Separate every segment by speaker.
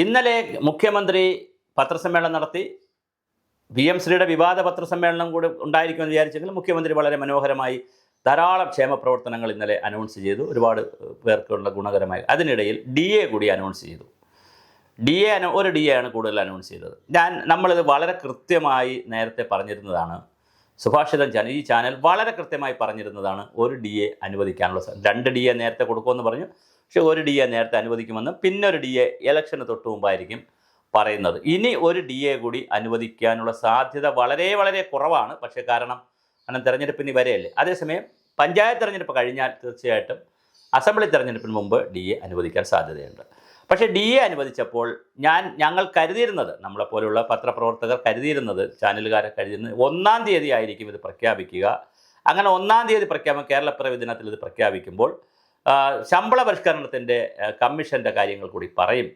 Speaker 1: ഇന്നലെ മുഖ്യമന്ത്രി പത്രസമ്മേളനം നടത്തി. ശ്രീയുടെ വിവാദ പത്രസമ്മേളനം കൂടെ ഉണ്ടായിരിക്കുമെന്ന് വിചാരിച്ചെങ്കിലും മുഖ്യമന്ത്രി വളരെ മനോഹരമായി ധാരാളം ക്ഷേമ പ്രവർത്തനങ്ങൾ ഇന്നലെ അനൗൺസ് ചെയ്തു. ഒരുപാട് പേർക്കുള്ള ഗുണകരമായി. അതിനിടയിൽ DA കൂടി അനൗൺസ് ചെയ്തു. ഒരു DA ആണ് കൂടുതൽ അനൗൺസ് ചെയ്തത്. നമ്മളിത് വളരെ കൃത്യമായി നേരത്തെ പറഞ്ഞിരുന്നതാണ്. സുഭാഷിതം ചാനൽ, ഈ ചാനൽ വളരെ കൃത്യമായി പറഞ്ഞിരുന്നതാണ് ഒരു DA അനുവദിക്കാനുള്ള 2 DA നേരത്തെ കൊടുക്കുമെന്ന് പറഞ്ഞു. പക്ഷേ ഒരു DA നേരത്തെ അനുവദിക്കുമെന്നും പിന്നെ ഒരു DA ഇലക്ഷന് തൊട്ട് മുമ്പായിരിക്കും പറയുന്നത്. ഇനി ഒരു DA കൂടി അനുവദിക്കാനുള്ള സാധ്യത വളരെ വളരെ കുറവാണ്. പക്ഷേ കാരണം തെരഞ്ഞെടുപ്പിന് വരെയല്ലേ. അതേസമയം പഞ്ചായത്ത് തെരഞ്ഞെടുപ്പ് കഴിഞ്ഞാൽ തീർച്ചയായിട്ടും അസംബ്ലി തെരഞ്ഞെടുപ്പിന് മുമ്പ് DA അനുവദിക്കാൻ സാധ്യതയുണ്ട്. പക്ഷേ DA അനുവദിച്ചപ്പോൾ ഞങ്ങൾ കരുതിയിരുന്നത്, നമ്മളെപ്പോലുള്ള പത്രപ്രവർത്തകർ കരുതിയിരുന്നത്, ചാനലുകാരെ കരുതിയിരുന്നത് 1-ാം തീയതി ആയിരിക്കും ഇത് പ്രഖ്യാപിക്കുക. അങ്ങനെ 1-ാം തീയതി കേരളപ്പിറവി ദിനത്തിൽ ഇത് പ്രഖ്യാപിക്കുമ്പോൾ ശമ്പള പരിഷ്കരണത്തിൻ്റെ കമ്മീഷൻ്റെ കാര്യങ്ങൾ കൂടി പറയും.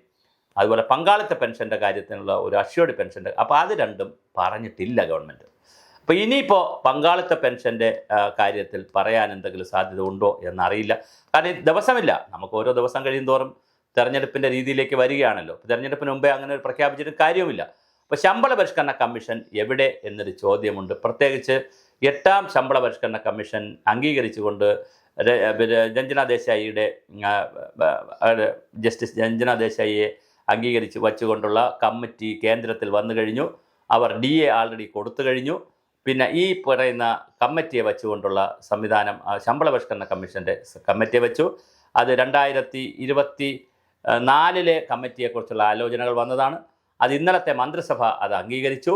Speaker 1: അതുപോലെ പങ്കാളിത്ത പെൻഷൻ്റെ കാര്യത്തിനുള്ള ഒരു അഷ്യൂർഡ് പെൻഷൻ്റെ, അപ്പോൾ അത് രണ്ടും പറഞ്ഞിട്ടില്ല ഗവൺമെൻറ്. അപ്പോൾ ഇനിയിപ്പോൾ പങ്കാളിത്ത പെൻഷൻ്റെ കാര്യത്തിൽ പറയാൻ എന്തെങ്കിലും സാധ്യത ഉണ്ടോ എന്നറിയില്ല. കാരണം ദിവസമില്ല, നമുക്ക് ഓരോ ദിവസം കഴിയുന്തോറും തെരഞ്ഞെടുപ്പിൻ്റെ രീതിയിലേക്ക് വരികയാണല്ലോ. തെരഞ്ഞെടുപ്പിന് മുമ്പേ അങ്ങനെ ഒരു പ്രഖ്യാപിച്ചിട്ട് കാര്യവുമില്ല. അപ്പോൾ ശമ്പള പരിഷ്കരണ കമ്മീഷൻ എവിടെ എന്നൊരു ചോദ്യമുണ്ട്. പ്രത്യേകിച്ച് 8-ാം ശമ്പള പരിഷ്കരണ കമ്മീഷൻ അംഗീകരിച്ചുകൊണ്ട് രഞ്ജന ദേശായിയുടെ ജസ്റ്റിസ് രഞ്ജന ദേശായിയെ അംഗീകരിച്ച് വച്ചുകൊണ്ടുള്ള കമ്മിറ്റി കേന്ദ്രത്തിൽ വന്നു കഴിഞ്ഞു. അവർ DA ആൾറെഡി കൊടുത്തു കഴിഞ്ഞു. പിന്നെ ഈ പറയുന്ന കമ്മിറ്റിയെ വെച്ചുകൊണ്ടുള്ള സംവിധാനം, ശമ്പള പരിഷ്കരണ കമ്മീഷൻ്റെ കമ്മിറ്റിയെ വെച്ചു. അത് 2024 കമ്മിറ്റിയെക്കുറിച്ചുള്ള ആലോചനകൾ വന്നതാണ്. അത് ഇന്നലത്തെ മന്ത്രിസഭ അത് അംഗീകരിച്ചു.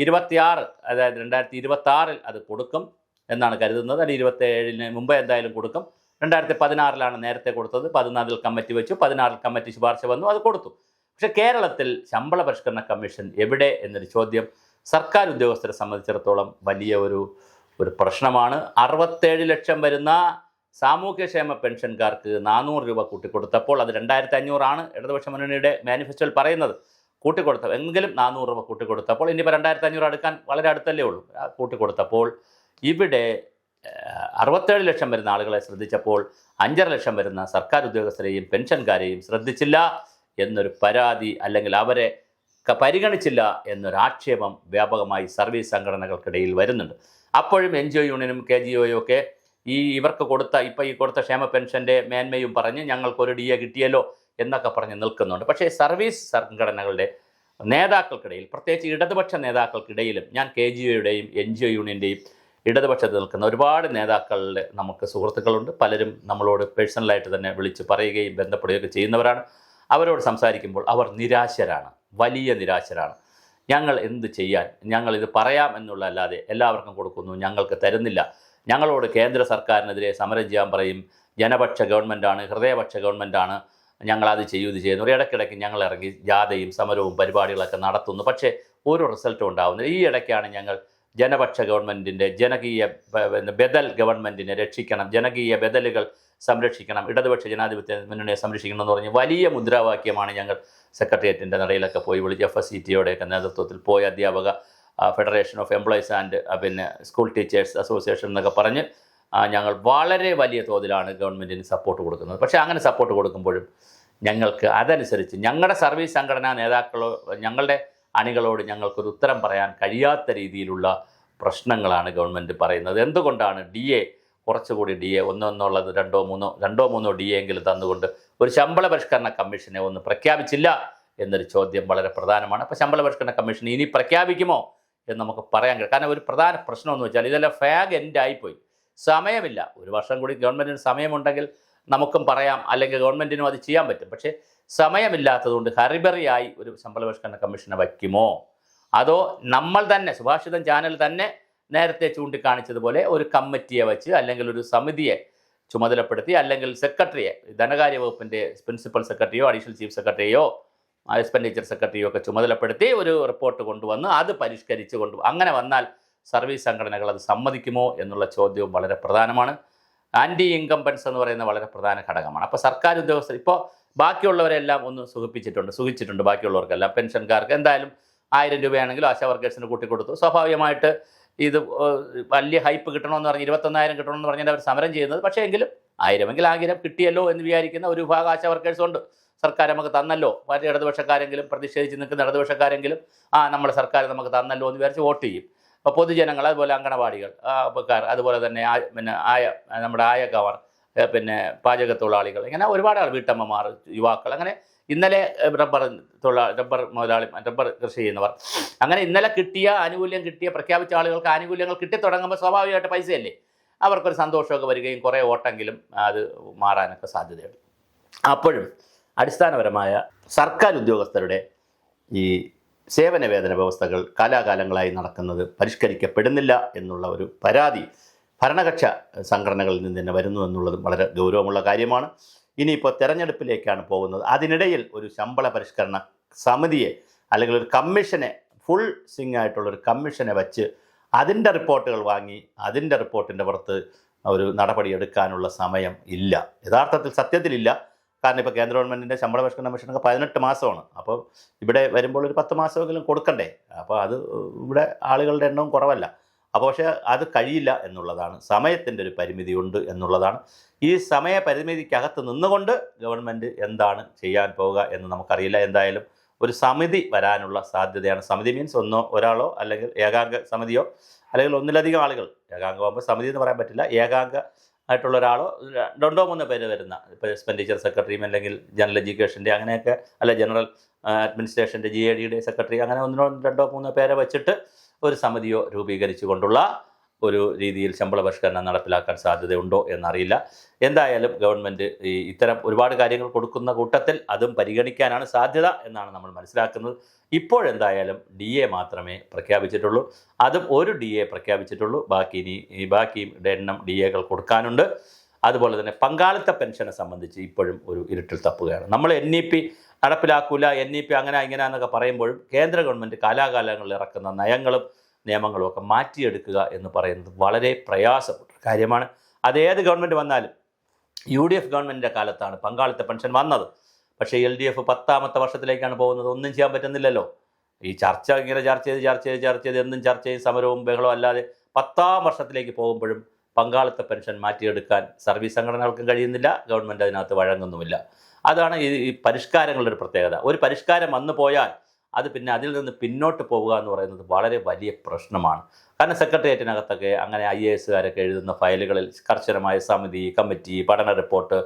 Speaker 1: 26, അതായത് 2026 അത് കൊടുക്കും എന്നാണ് കരുതുന്നത്. അത് 27 മുമ്പേ എന്തായാലും കൊടുക്കും. 2016 നേരത്തെ കൊടുത്തത്. 14 കമ്മിറ്റി വെച്ചു. 16 കമ്മിറ്റി ശുപാർശ വന്നു, അത് കൊടുത്തു. പക്ഷേ കേരളത്തിൽ ശമ്പള പരിഷ്കരണ കമ്മീഷൻ എവിടെ എന്നൊരു ചോദ്യം സർക്കാർ ഉദ്യോഗസ്ഥരെ സംബന്ധിച്ചിടത്തോളം വലിയ ഒരു പ്രശ്നമാണ്. 67 ലക്ഷം വരുന്ന സാമൂഹ്യക്ഷേമ പെൻഷൻകാർക്ക് 400 രൂപ കൂട്ടിക്കൊടുത്തപ്പോൾ, അത് 2500 ഇടതുപക്ഷ മുന്നണിയുടെ മാനിഫെസ്റ്റോയിൽ പറയുന്നത്, കൂട്ടിക്കൊടുത്ത എങ്കിലും 400 രൂപ കൂട്ടിക്കൊടുത്തപ്പോൾ ഇനിയിപ്പോൾ 2500 അടുക്കാൻ വളരെ അടുത്തല്ലേ ഉള്ളൂ. കൂട്ടിക്കൊടുത്തപ്പോൾ ഇവിടെ 67 ലക്ഷം വരുന്ന ആളുകളെ ശ്രദ്ധിച്ചപ്പോൾ 5.5 ലക്ഷം വരുന്ന സർക്കാർ ഉദ്യോഗസ്ഥരെയും പെൻഷൻകാരെയും ശ്രദ്ധിച്ചില്ല എന്നൊരു പരാതി, അല്ലെങ്കിൽ അവരെ പരിഗണിച്ചില്ല എന്നൊരാക്ഷേപം വ്യാപകമായി സർവീസ് സംഘടനകൾക്കിടയിൽ വരുന്നുണ്ട്. അപ്പോഴും NGO യൂണിയനും KGOയും ഒക്കെ ഇവർക്ക് കൊടുത്ത ക്ഷേമ പെൻഷൻ്റെ മേന്മയും പറഞ്ഞ് ഞങ്ങൾക്കൊരു DA കിട്ടിയല്ലോ എന്നൊക്കെ പറഞ്ഞ് നിൽക്കുന്നുണ്ട്. പക്ഷേ സർവീസ് സംഘടനകളുടെ നേതാക്കൾക്കിടയിൽ, പ്രത്യേകിച്ച് ഇടതുപക്ഷ നേതാക്കൾക്കിടയിലും, ഞാൻ KGOയുടെയും NGO യൂണിയൻ്റെയും ഇടതുപക്ഷത്ത് നിൽക്കുന്ന ഒരുപാട് നേതാക്കളുടെ നമുക്ക് സുഹൃത്തുക്കളുണ്ട്. പലരും നമ്മളോട് പേഴ്സണലായിട്ട് തന്നെ വിളിച്ച് പറയുകയും ബന്ധപ്പെടുകയൊക്കെ ചെയ്യുന്നവരാണ്. അവരോട് സംസാരിക്കുമ്പോൾ അവർ നിരാശരാണ്, വലിയ നിരാശരാണ്. ഞങ്ങൾ എന്ത് ചെയ്യാൻ, ഞങ്ങളിത് പറയാം എന്നുള്ളതല്ലാതെ എല്ലാവർക്കും കൊടുക്കുന്നു, ഞങ്ങൾക്ക് തരുന്നില്ല. ഞങ്ങളോട് കേന്ദ്ര സർക്കാരിനെതിരെ സമരം ചെയ്യാൻ പറയും. ജനപക്ഷ ഗവൺമെൻറ്റാണ്, ഹൃദയപക്ഷ ഗവൺമെൻറ്റാണ്, ഞങ്ങളത് ഇത് ചെയ്യുന്നു. ഇടയ്ക്കിടയ്ക്ക് ഞങ്ങൾ ഇറങ്ങി ജാഥയും സമരവും പരിപാടികളൊക്കെ നടത്തുന്നു. പക്ഷേ ഒരു റിസൾട്ടും ഉണ്ടാകുന്നില്ല. ഈ ഇടയ്ക്കാണ് ഞങ്ങൾ ജനപക്ഷ ഗവൺമെൻറ്റിൻ്റെ ജനകീയ ബദൽ ഗവൺമെൻറ്റിനെ രക്ഷിക്കണം, ജനകീയ ബദലുകൾ സംരക്ഷിക്കണം, ഇടതുപക്ഷ ജനാധിപത്യ മുന്നണിയെ സംരക്ഷിക്കണം എന്ന് പറഞ്ഞ് വലിയ മുദ്രാവാക്യമാണ് ഞങ്ങൾ സെക്രട്ടേറിയറ്റിൻ്റെ നടയിലൊക്കെ പോയി വിളിച്ച് FSCTയുടെയൊക്കെ നേതൃത്വത്തിൽ പോയി അധ്യാപക federation of employees and school teachers association എന്നൊക്കെ പറഞ്ഞ് ഞങ്ങൾ വളരെ വലിയ തോതിലാണ് ഗവൺമെൻറ്റിന് സപ്പോർട്ട് കൊടുക്കുന്നത്. പക്ഷേ അങ്ങനെ സപ്പോർട്ട് കൊടുക്കുമ്പോഴും ഞങ്ങൾക്ക് അതനുസരിച്ച് ഞങ്ങളുടെ സർവീസ് സംഘടനാ നേതാക്കളോ ഞങ്ങളുടെ അണികളോട് ഞങ്ങൾക്കൊരു ഉത്തരം പറയാൻ കഴിയാത്ത രീതിയിലുള്ള പ്രശ്നങ്ങളാണ് ഗവൺമെൻറ് പറയുന്നത്. എന്തുകൊണ്ടാണ് DA കുറച്ചുകൂടി DA ഒന്നുള്ളത് രണ്ടോ മൂന്നോ DA എങ്കിലും തന്നുകൊണ്ട് ഒരു ശമ്പള പരിഷ്കരണ കമ്മീഷനെ ഒന്ന് പ്രഖ്യാപിച്ചില്ല എന്നൊരു ചോദ്യം വളരെ പ്രധാനമാണ്. അപ്പോൾ ശമ്പള പരിഷ്കരണ കമ്മീഷൻ ഇനി പ്രഖ്യാപിക്കുമോ എന്ന് നമുക്ക് പറയാൻ കഴിയും. കാരണം ഒരു പ്രധാന പ്രശ്നമെന്ന് വെച്ചാൽ ഇതെല്ലാം ഫാഗ് എൻഡായിപ്പോയി, സമയമില്ല. ഒരു വർഷം കൂടി ഗവൺമെൻറ്റിന് സമയമുണ്ടെങ്കിൽ നമുക്കും പറയാം, അല്ലെങ്കിൽ ഗവൺമെൻറ്റിനും അത് ചെയ്യാൻ പറ്റും. പക്ഷേ സമയമില്ലാത്തതുകൊണ്ട് ഹറിബറിയായി ഒരു ശമ്പള പരിഷ്കരണ കമ്മീഷനെ വയ്ക്കുമോ, അതോ നമ്മൾ തന്നെ സുഭാഷിതം ചാനൽ തന്നെ നേരത്തെ ചൂണ്ടിക്കാണിച്ചതുപോലെ ഒരു കമ്മിറ്റിയെ വെച്ച്, അല്ലെങ്കിൽ ഒരു സമിതിയെ ചുമതലപ്പെടുത്തി, അല്ലെങ്കിൽ സെക്രട്ടറിയെ, ധനകാര്യ വകുപ്പിൻ്റെ പ്രിൻസിപ്പൽ സെക്രട്ടറിയോ അഡീഷണൽ ചീഫ് സെക്രട്ടറിയോ എക്സ്പെൻഡിച്ചർ സെക്രട്ടറിയോ ഒക്കെ ചുമതലപ്പെടുത്തി ഒരു റിപ്പോർട്ട് കൊണ്ടുവന്ന് അത് പരിഷ്കരിച്ച് അങ്ങനെ വന്നാൽ സർവീസ് സംഘടനകൾ അത് സമ്മതിക്കുമോ എന്നുള്ള ചോദ്യവും വളരെ പ്രധാനമാണ്. ആൻറ്റി ഇൻകംബൻസ് എന്ന് പറയുന്ന വളരെ പ്രധാന ഘടകമാണ്. അപ്പോൾ സർക്കാർ ഉദ്യോഗസ്ഥർ ഇപ്പോൾ ബാക്കിയുള്ളവരെല്ലാം ഒന്ന് സുഖിച്ചിട്ടുണ്ട്. ബാക്കിയുള്ളവർക്കെല്ലാം പെൻഷൻകാർക്ക് എന്തായാലും 1000 രൂപയാണെങ്കിലും ആശാ വർക്കേഴ്സിന് കൂട്ടിക്കൊടുത്തു. സ്വാഭാവികമായിട്ട് ഇത് വലിയ ഹൈപ്പ് കിട്ടണമെന്ന് പറഞ്ഞ് 21,000 കിട്ടണമെന്ന് പറഞ്ഞാൽ അവർ സമരം ചെയ്യുന്നത്. പക്ഷേ എങ്കിലും 1000 1000 കിട്ടിയല്ലോ എന്ന് വിചാരിക്കുന്ന ഒരു വിഭാഗം ആശാ വർക്കേഴ്സുണ്ട്. സർക്കാർ നമുക്ക് തന്നല്ലോ, മറ്റേ ഇടതുപക്ഷക്കാരെങ്കിലും പ്രതിഷേധിച്ച് നിൽക്കുന്ന ഇടതുപക്ഷക്കാരെങ്കിലും നമ്മുടെ സർക്കാർ നമുക്ക് തന്നല്ലോ എന്ന് വിചാരിച്ച് വോട്ട് ചെയ്യും. അപ്പോൾ പൊതുജനങ്ങൾ, അതുപോലെ അങ്കണവാടികൾ, അതുപോലെ തന്നെ പിന്നെ നമ്മുടെ ആയക്കാർ, പിന്നെ പാചകത്തൊഴിലാളികൾ, ഇങ്ങനെ ഒരുപാട് ആൾ, വീട്ടമ്മമാർ, യുവാക്കൾ, അങ്ങനെ ഇന്നലെ റബ്ബർ കൃഷി ചെയ്യുന്നവർ, അങ്ങനെ ഇന്നലെ കിട്ടിയ ആനുകൂല്യം പ്രഖ്യാപിച്ച ആളുകൾക്ക് ആനുകൂല്യങ്ങൾ കിട്ടിത്തുടങ്ങുമ്പോൾ സ്വാഭാവികമായിട്ട് പൈസയല്ലേ, അവർക്കൊരു സന്തോഷമൊക്കെ വരികയും കുറേ ഓട്ടെങ്കിലും അത് മാറാനൊക്കെ സാധ്യതയുണ്ട്. അപ്പോഴും അടിസ്ഥാനപരമായ സർക്കാർ ഉദ്യോഗസ്ഥരുടെ ഈ സേവന വേതന വ്യവസ്ഥകൾ കാലാകാലങ്ങളായി നടക്കുന്നത് പരിഷ്കരിക്കപ്പെടുന്നില്ല എന്നുള്ള ഒരു പരാതി ഭരണകക്ഷ സംഘടനകളിൽ നിന്ന് തന്നെ വരുന്നു എന്നുള്ളതും വളരെ ഗൗരവമുള്ള കാര്യമാണ്. ഇനിയിപ്പോൾ തെരഞ്ഞെടുപ്പിലേക്കാണ് പോകുന്നത്. അതിനിടയിൽ ഒരു ശമ്പള പരിഷ്കരണ സമിതിയെ അല്ലെങ്കിൽ ഒരു കമ്മീഷനെ, ഫുൾ സിംഗ് ആയിട്ടുള്ളൊരു കമ്മീഷനെ വച്ച് അതിൻ്റെ റിപ്പോർട്ടുകൾ വാങ്ങി അതിൻ്റെ റിപ്പോർട്ടിൻ്റെ പുറത്ത് ഒരു നടപടിയെടുക്കാനുള്ള സമയം ഇല്ല. യഥാർത്ഥത്തിൽ സത്യത്തിലില്ല. കാരണം ഇപ്പോൾ കേന്ദ്ര ഗവൺമെൻറ്റിൻ്റെ ശമ്പള പരിഷ്കരണ കമ്മീഷനൊക്കെ 18 മാസമാണ്. അപ്പോൾ ഇവിടെ വരുമ്പോൾ ഒരു 10 മാസമെങ്കിലും കൊടുക്കണ്ടേ. അപ്പോൾ അത് ഇവിടെ ആളുകളുടെ എണ്ണവും കുറവല്ല. അപ്പോൾ പക്ഷേ അത് കഴിയില്ല എന്നുള്ളതാണ്. സമയത്തിൻ്റെ ഒരു പരിമിതിയുണ്ട് എന്നുള്ളതാണ്. ഈ സമയ പരിമിതിക്കകത്ത് നിന്നുകൊണ്ട് ഗവൺമെൻറ് എന്താണ് ചെയ്യാൻ പോവുക എന്ന് നമുക്കറിയില്ല. എന്തായാലും ഒരു സമിതി വരാനുള്ള സാധ്യതയാണ്. സമിതി മീൻസ് ഒരാളോ അല്ലെങ്കിൽ ഏകാംഗ സമിതിയോ അല്ലെങ്കിൽ ഒന്നിലധികം ആളുകൾ. ഏകാംഗമാകുമ്പോൾ സമിതി എന്ന് പറയാൻ പറ്റില്ല. ഏകാംഗ ആയിട്ടുള്ള ഒരാളോ 2-3 പേര് വരുന്ന, ഇപ്പോൾ എക്സ്പെൻഡിച്ചർ സെക്രട്ടറിയും അല്ലെങ്കിൽ ജനറൽ എഡ്യൂക്കേഷൻ്റെ അങ്ങനെയൊക്കെ, അല്ല ജനറൽ അഡ്മിനിസ്ട്രേഷൻ്റെ GADയുടെ സെക്രട്ടറി, അങ്ങനെ 1-2-3 പേരെ വെച്ചിട്ട് ഒരു സമിതിയോ രൂപീകരിച്ചു കൊണ്ടുള്ള ഒരു രീതിയിൽ ശമ്പള പരിഷ്കരണം നടപ്പിലാക്കാൻ സാധ്യതയുണ്ടോ എന്നറിയില്ല. എന്തായാലും ഗവൺമെൻറ് ഇത്തരം ഒരുപാട് കാര്യങ്ങൾ കൊടുക്കുന്ന കൂട്ടത്തിൽ അതും പരിഗണിക്കാനാണ് സാധ്യത എന്നാണ് നമ്മൾ മനസ്സിലാക്കുന്നത്. ഇപ്പോഴെന്തായാലും DA മാത്രമേ പ്രഖ്യാപിച്ചിട്ടുള്ളൂ. അതും ഒരു DA പ്രഖ്യാപിച്ചിട്ടുള്ളൂ. ബാക്കിയുടെ എണ്ണം DAകൾ കൊടുക്കാനുണ്ട്. അതുപോലെ തന്നെ പങ്കാളിത്ത പെൻഷനെ സംബന്ധിച്ച് ഇപ്പോഴും ഒരു ഇരുട്ടിൽ തപ്പുകയാണ്. നമ്മൾ NEP നടപ്പിലാക്കൂല, NEP അങ്ങനെ ഇങ്ങനെ എന്നൊക്കെ പറയുമ്പോഴും കേന്ദ്ര ഗവൺമെൻറ് കാലാകാലങ്ങളിൽ ഇറക്കുന്ന നയങ്ങളും നിയമങ്ങളും ഒക്കെ മാറ്റിയെടുക്കുക എന്ന് പറയുന്നത് വളരെ പ്രയാസപ്പെട്ട കാര്യമാണ്. അതേത് ഗവൺമെൻറ് വന്നാലും, UDF ഗവൺമെൻറ്റിൻ്റെ കാലത്താണ് പങ്കാളിത്ത പെൻഷൻ വന്നത്. പക്ഷേ LDF 10ാമത്തെ വർഷത്തിലേക്കാണ് പോകുന്നത്. ഒന്നും ചെയ്യാൻ പറ്റുന്നില്ലല്ലോ. ഈ ഇങ്ങനെ ചർച്ച ചെയ്ത് എന്നും ചർച്ചയും സമരവും ബഹളവും അല്ലാതെ 10ാം വർഷത്തിലേക്ക് പോകുമ്പോഴും പങ്കാളിത്ത പെൻഷൻ മാറ്റിയെടുക്കാൻ സർവീസ് സംഘടനകൾക്കും കഴിയുന്നില്ല. ഗവൺമെൻറ് അതിനകത്ത് വഴങ്ങുന്നുമില്ല. അതാണ് ഈ പരിഷ്കാരങ്ങളുടെ ഒരു പ്രത്യേകത. ഒരു പരിഷ്കാരം വന്നു പോയാൽ അത് പിന്നെ അതിൽ നിന്ന് പിന്നോട്ട് പോവുക എന്ന് പറയുന്നത് വളരെ വലിയ പ്രശ്നമാണ്. കാരണം സെക്രട്ടേറിയറ്റിനകത്തൊക്കെ അങ്ങനെ IASകാരൊക്കെ എഴുതുന്ന ഫയലുകളിൽ കർശനമായ സമിതി, കമ്മിറ്റി, പഠന റിപ്പോർട്ട്,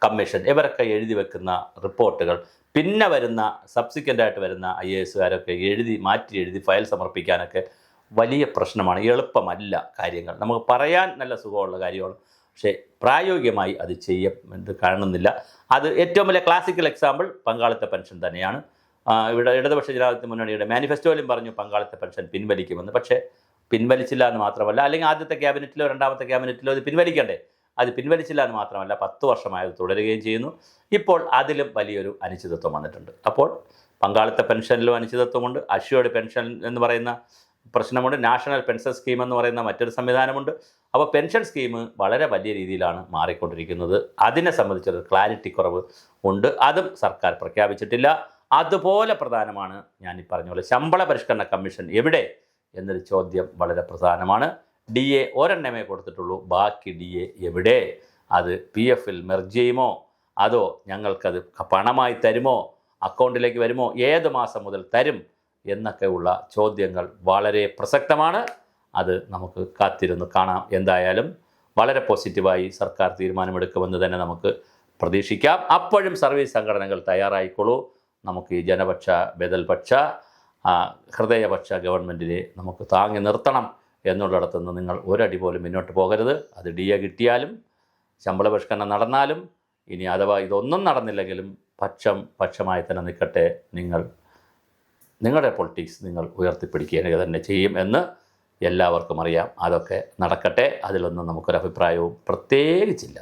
Speaker 1: കമ്മീഷൻ, ഇവരൊക്കെ എഴുതി വെക്കുന്ന റിപ്പോർട്ടുകൾ പിന്നെ വരുന്ന സബ്സിക്വൻ്റായിട്ട് വരുന്ന IASകാരൊക്കെ മാറ്റി എഴുതി ഫയൽ സമർപ്പിക്കാനൊക്കെ വലിയ പ്രശ്നമാണ്. എളുപ്പമല്ല കാര്യങ്ങൾ. നമുക്ക് പറയാൻ നല്ല സുഖമുള്ള കാര്യമാണ്, പക്ഷേ പ്രായോഗികമായി അത് ചെയ്യുന്നത് കാണുന്നില്ല. അത് ഏറ്റവും വലിയ ക്ലാസിക്കൽ എക്സാമ്പിൾ പങ്കാളിത്ത പെൻഷൻ തന്നെയാണ്. ഇവിടെ ഇടതുപക്ഷ ജനാധിപത്യ മുന്നണിയുടെ മാനിഫെസ്റ്റോയിലും പറഞ്ഞു പങ്കാളിത്ത പെൻഷൻ പിൻവലിക്കുമെന്ന്. പക്ഷേ പിൻവലിച്ചില്ല എന്ന് മാത്രമല്ല, അല്ലെങ്കിൽ ആദ്യത്തെ ക്യാബിനറ്റിലോ 2ാമത്തെ ക്യാബിനറ്റിലോ അത് പിൻവലിക്കണ്ടേ, അത് പിൻവലിച്ചില്ല എന്ന് മാത്രമല്ല 10 വർഷമായത് തുടരുകയും ചെയ്യുന്നു. ഇപ്പോൾ അതിലും വലിയൊരു അനിശ്ചിതത്വം വന്നിട്ടുണ്ട്. അപ്പോൾ പങ്കാളിത്ത പെൻഷനിലും അനിശ്ചിതത്വമുണ്ട്. അഷ്വേർഡ് പെൻഷൻ എന്ന് പറയുന്ന പ്രശ്നമുണ്ട്. നാഷണൽ പെൻഷൻ സ്കീം എന്ന് പറയുന്ന മറ്റൊരു സംവിധാനമുണ്ട്. അപ്പോൾ പെൻഷൻ സ്കീം വളരെ വലിയ രീതിയിലാണ് മാറിക്കൊണ്ടിരിക്കുന്നത്. അതിനെ സംബന്ധിച്ചൊരു ക്ലാരിറ്റി കുറവ് ഉണ്ട്. അതും സർക്കാർ പ്രഖ്യാപിച്ചിട്ടില്ല. അതുപോലെ പ്രധാനമാണ് ഞാൻ ഈ പറഞ്ഞ പോലെ ശമ്പള പരിഷ്കരണ കമ്മീഷൻ എവിടെ എന്നൊരു ചോദ്യം വളരെ പ്രധാനമാണ്. DA ഒരെണ്ണമേ കൊടുത്തിട്ടുള്ളൂ. ബാക്കി DA എവിടെ? അത് PFൽ മെർജ് ചെയ്യുമോ, അതോ ഞങ്ങൾക്കത് പണമായി തരുമോ, അക്കൗണ്ടിലേക്ക് വരുമോ, ഏത് മാസം മുതൽ തരും എന്നൊക്കെയുള്ള ചോദ്യങ്ങൾ വളരെ പ്രസക്തമാണ്. അത് നമുക്ക് കാത്തിരുന്ന് കാണാം. എന്തായാലും വളരെ പോസിറ്റീവായി സർക്കാർ തീരുമാനമെടുക്കുമെന്ന് തന്നെ നമുക്ക് പ്രതീക്ഷിക്കാം. അപ്പോഴും സർവീസ് സംഘടനകൾ തയ്യാറായിക്കോളൂ. നമുക്ക് ഈ ജനപക്ഷ, ബദൽപക്ഷ, ഹൃദയപക്ഷ ഗവൺമെൻറ്റിനെ നമുക്ക് താങ്ങി നിർത്തണം എന്നുള്ളിടത്തുനിന്ന് നിങ്ങൾ ഒരടി പോലും മുന്നോട്ട് പോകരുത്. അത് DA കിട്ടിയാലും ശമ്പള പരിഷ്കരണം നടന്നാലും, ഇനി അഥവാ ഇതൊന്നും നടന്നില്ലെങ്കിലും പക്ഷമായി തന്നെ നിൽക്കട്ടെ. നിങ്ങളുടെ പൊളിറ്റിക്സ് നിങ്ങൾ ഉയർത്തിപ്പിടിക്കുക തന്നെ ചെയ്യും എന്ന് എല്ലാവർക്കും അറിയാം. അതൊക്കെ നടക്കട്ടെ. അതിലൊന്നും നമുക്കൊരഭിപ്രായവും പ്രത്യേകിച്ചില്ല.